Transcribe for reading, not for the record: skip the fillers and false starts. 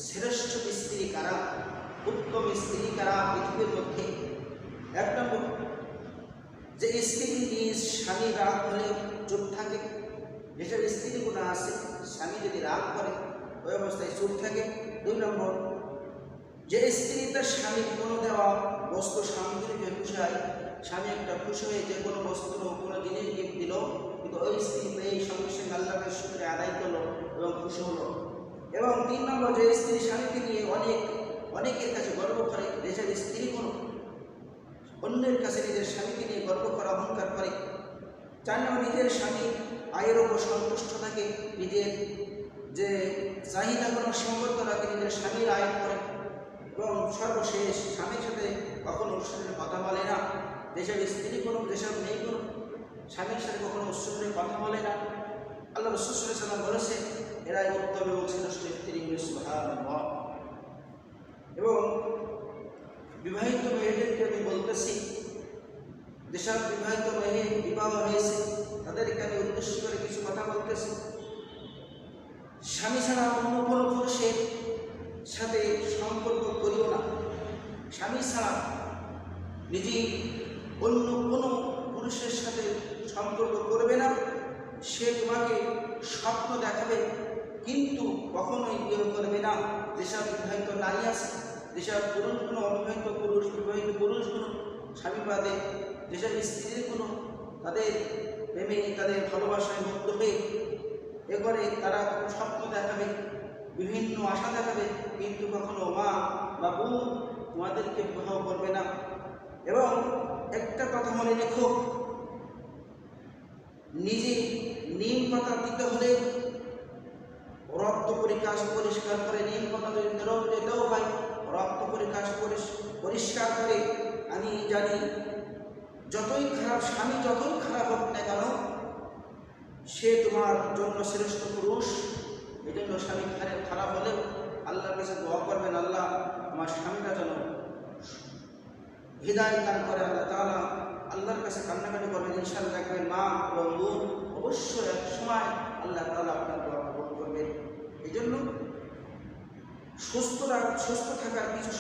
শ্রেষ্ঠ স্ত্রী কারা, উত্তম স্ত্রী কারা পৃথিবীর মধ্যে? এক নম্বর, যে স্ত্রী নিজ স্বামী রাগ হলে চুপ থাকে। যেসব স্ত্রী গুণা আছে, স্বামী যদি রাগ করে ওই অবস্থায় চুপ থাকে। দুই নম্বর, যে স্ত্রী তার স্বামীর কোনো দেওয়া বস্তু সামগ্রীকে খুশি হয়, স্বামী একটা খুশি হয়ে যে কোনো বস্ত্র কোনো জিনিস গিফট দিল, কিন্তু ওই স্ত্রী এই সঙ্গে সঙ্গে আল্লাহকে শুকরিয়া আদায় করলো এবং খুশি হলো। এবং তিন নম্বর, যে স্ত্রী স্বামীকে নিয়ে অনেকের কাছে গর্ব করে, যেসব স্ত্রী কোনো অন্যের কাছে নিজের স্বামীকে নিয়ে গর্ব করা অহংকার করে। চার নম্বর, নিজের স্বামী আয়ের ওপর সন্তুষ্ট থাকে, নিজের যে চাহিদাগুলো সীমাবদ্ধ রাখে, নিজের স্বামীর আয় করে। এবং সর্বশেষ, স্বামীর সাথে কখনো উৎসবের কথা বলে না। যেসব স্ত্রী কোনো, যেসব মেয়ে কোনো স্বামীর সাথে কখনো উৎসবের কথা বলে না, আল্লাহ রাসূল সাল্লাল্লাহু আলাইহি ওয়াসাল্লাম বলেছে এরাই উত্তম এবং শ্রেষ্ঠ স্ত্রী। সুবহানাল্লাহ। এবং বিবাহিত মেয়েদেরকে আমি বলতেছি, যেসব বিবাহিত মেয়ে বিবাহ হয়েছে তাদেরকে আমি উদ্দেশ্য করে কিছু কথা বলতেছি। স্বামী ছাড়া অন্য কোনো পুরুষের সাথে সম্পর্ক করিও না। স্বামী ছাড়া নিজে অন্য কোনো পুরুষের সাথে সম্পর্ক করবে না। সে তোমাকে স্বপ্ন দেখাবে, কিন্তু কখনোই বিয়ে করবে না। যেসব বিবাহিত নারী আছে, যেসব পুরুষগুলো অবিবাহিত পুরুষ, বিবাহিত পুরুষগুলো স্বামী বাদে যেসব স্ত্রীগুলো তাদের প্রেমে, তাদের ভালোবাসায় মুগ্ধ হয়ে এ করে, তারা স্বপ্ন দেখাবে, বিভিন্ন আশা দেখাবে, কিন্তু কখনো মা বা বোন তোমাদেরকে বিবাহ করবে না। এবং একটা কথা মনে রেখো, নিজে নিম পাতা দিতে হলে রক্ত পরিষ্কার করে, নিম পাতা যদি দিতেও হয় রক্ত পরিষ্কার করে। আমি জানি যতই খারাপ স্বামী, যতই খারাপ হোক না কেন, সে তোমার জন্য শ্রেষ্ঠ পুরুষ। এই জন্য স্বামী খারাপ হলেও আল্লাহর কাছে দোয়া করবেন, আল্লাহ আমার স্বামীটা যেন হৃদায়ত দান করে। আল্লাহ তাআলা আল্লাহর কাছে কান্নাকাটি করবেন, ইনশাআল্লাহ দেখবেন মা এবং বোন অবশ্যই এক সময় আল্লাহ তাআলা আপনার দোয়া কবুল করবেন। এই জন্য সুস্থ থাকার কিছু